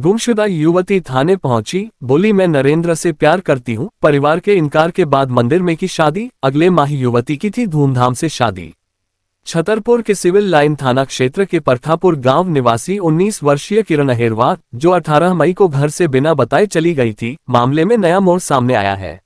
गुमशुदा युवती थाने पहुंची, बोली मैं नरेंद्र से प्यार करती हूं। परिवार के इनकार के बाद मंदिर में की शादी। अगले माह युवती की थी धूमधाम से शादी। छतरपुर के सिविल लाइन थाना क्षेत्र के परथापुर गांव निवासी 19 वर्षीय किरण अहिरवार, जो 18 मई को घर से बिना बताए चली गई थी, मामले में नया मोड़ सामने आया है।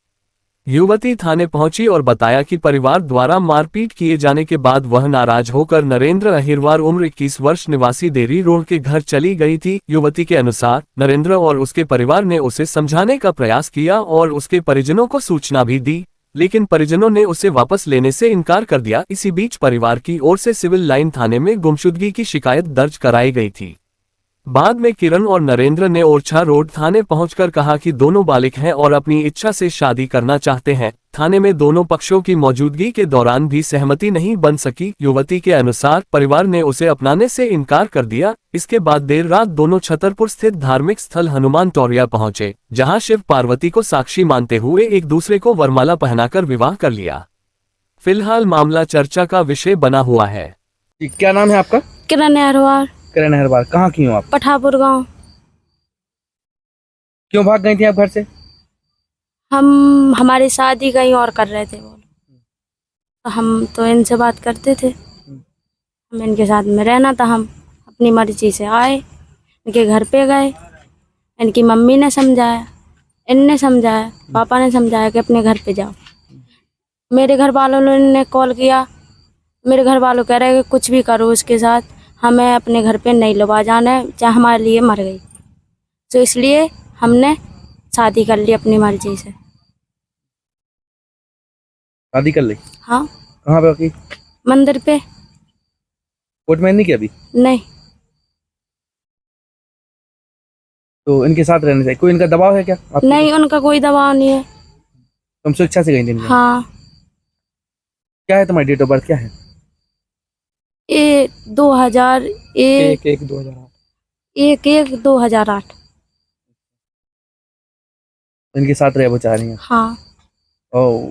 युवती थाने पहुंची और बताया कि परिवार द्वारा मारपीट किए जाने के बाद वह नाराज होकर नरेंद्र अहिरवार उम्र 21 वर्ष निवासी देरी रोड के घर चली गई थी। युवती के अनुसार नरेंद्र और उसके परिवार ने उसे समझाने का प्रयास किया और उसके परिजनों को सूचना भी दी, लेकिन परिजनों ने उसे वापस लेने से इनकार कर दिया। इसी बीच परिवार की ओर से सिविल लाइन थाने में गुमशुदगी की शिकायत दर्ज कराई गई थी। बाद में किरण और नरेंद्र ने ओरछा रोड थाने पहुंचकर कहा कि दोनों बालिग हैं और अपनी इच्छा से शादी करना चाहते हैं। थाने में दोनों पक्षों की मौजूदगी के दौरान भी सहमति नहीं बन सकी। युवती के अनुसार परिवार ने उसे अपनाने से इनकार कर दिया। इसके बाद देर रात दोनों छतरपुर स्थित धार्मिक स्थल हनुमान टोरिया पहुंचे, जहां शिव पार्वती को साक्षी मानते हुए एक दूसरे को वरमाला पहनाकर विवाह कर लिया। फिलहाल मामला चर्चा का विषय बना हुआ है। क्या नाम है आपका? किरण अहिरवार। किरण अहिरवार, कहाँ की हो आप? पठापुर गांव। क्यों भाग गई थी आप घर से? हम हमारी शादी कहीं और कर रहे थे, बोलो। हम तो इनसे बात करते थे, हम इनके साथ में रहना था। हम अपनी मर्जी से आए, इनके घर पे गए। इनकी मम्मी ने समझाया, इनने समझाया, पापा ने समझाया कि अपने घर पे जाओ। मेरे घर वालों ने कॉल किया, मेरे घर वालों कह रहे कि कुछ भी करो उसके साथ, हमें अपने घर पे नहीं लगा जाना है, चाहे हमारे लिए मर गई। तो इसलिए हमने शादी कर ली अपनी मर्जी से। शादी कर ली? हाँ। कहाँ पे की? मंदिर पे। कोर्ट में नहीं किया अभी? नहीं। तो इनके साथ रहने से कोई इनका दबाव है क्या आपके? नहीं, उनका कोई दबाव नहीं है। तुम स्वेच्छा से गई थी? हाँ। क्या है तुम्हारी डेट ऑफ बर्थ? क्या है? 2001 1/1/2008। इनके साथ रहे वो चाह रही है? हाँ। ओ,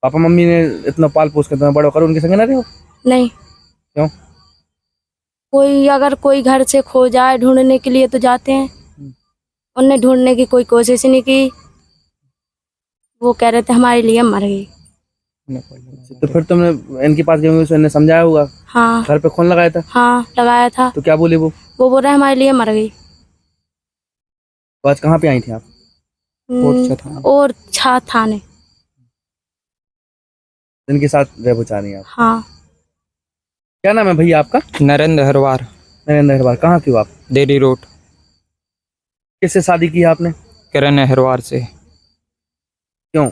पापा मम्मी ने इतना पाल पोस कर तुम्हें बड़ा करो, उनके संग ना रहे हो? नहीं। क्यों? अगर कोई घर से खो जाए ढूंढने के लिए तो जाते हैं, उनने ढूंढने की कोई कोशिश नहीं की। वो कह रहे थे हमारे लिए मर गई। तो फिर तुमने इनके पास गए होंगे, इन्हें समझाया होगा? हाँ। घर पे फोन लगाया था? हाँ, लगाया था। तो क्या बोले वो? बोल रहे हमारे लिए मर गई। तो आज कहाँ पे आई थी आप? ओरछा थाने। इनके साथ रह वो चाह रही हैं आप? हाँ। क्या नाम है भैया आपका? नरेंद्र अहिरवार। नरेंद्र अहिरवार, कहाँ की हो आप? देरी रोड। किससे शादी की है आपने? किरण अहिरवार से। क्यों?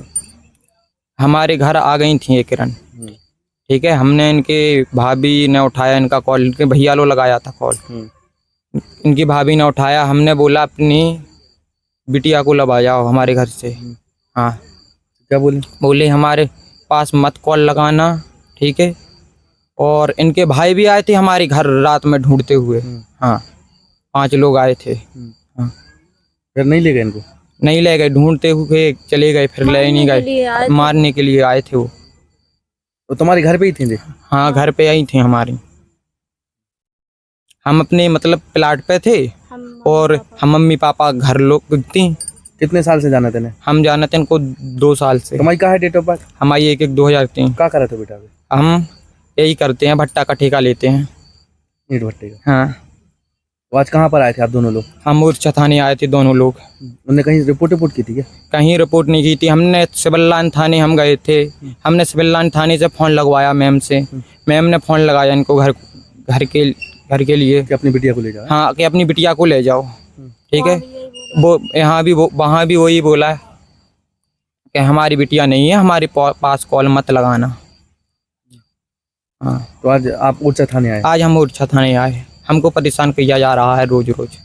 हमारे घर आ गई थी ये किरण, ठीक है। हमने इनके भाभी ने उठाया इनका कॉल, इनके भैया लो लगाया था कॉल, इनकी भाभी ने उठाया। हमने बोला अपनी बिटिया को लबा जाओ हमारे घर से। हाँ। क्या बोले? बोले हमारे पास मत कॉल लगाना, ठीक है। और इनके भाई भी आए थे हमारे घर रात में ढूंढते हुए। हाँ, 5 लोग आए थे। हाँ। फिर नहीं ले गए इनको? नहीं ले गए, ढूंढते हुए चले गए, फिर ले नहीं गए, मारने के लिए आए थे वो। तो तुम्हारे घर पे ही थे? हाँ, घर पे आई थी हमारी। हम अपने मतलब प्लाट पे थे और हम मम्मी पापा घर लोग थी। कितने साल से जाना तेने? हम जाना थे इनको 2 साल से। तुम्हारी क्या है डेट ऑफ बर्थ? हमारी 1/1/2003। क्या करा था बेटा? हम यही करते हैं, भट्टा का ठेका लेते हैं। ईंट भट्टे का? हाँ। तो आज कहाँ पर आए थे आप दोनों लोग? हम ओरछा थाने आए थे दोनों लोग। उन्होंने कहीं रिपोर्ट की थी क्या? कहीं रिपोर्ट नहीं की थी। हमने सिविल लाइन थाने हम गए थे। हमने सिविल लाइन थाने से फ़ोन लगवाया मैम से। मैम ने फ़ोन लगाया इनको घर के लिए कि अपनी बिटिया को ले जाओ। हाँ, कि अपनी बिटिया को ले जाओ, ठीक है। वो यहाँ भी वहाँ भी वही बोला कि हमारी बिटिया नहीं है, हमारे पास कॉल मत लगाना। हाँ। तो आज आप ओरछा थाने आए? आज हम ओरछा थाने आए। हमको परेशान किया जा रहा है रोज रोज।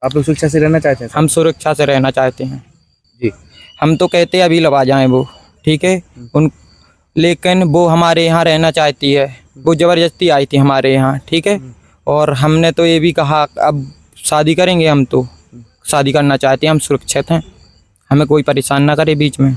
आप लोग सुरक्षा से रहना चाहते हैं? हम सुरक्षा से रहना चाहते हैं जी। हम तो कहते हैं अभी लगा जाएं वो, ठीक है। लेकिन वो हमारे यहाँ रहना चाहती है, वो ज़बरदस्ती आई थी हमारे यहाँ, ठीक है। और हमने तो ये भी कहा अब शादी करेंगे, हम तो शादी करना चाहते हैं, हम सुरक्षित हैं, हमें कोई परेशान ना करे बीच में।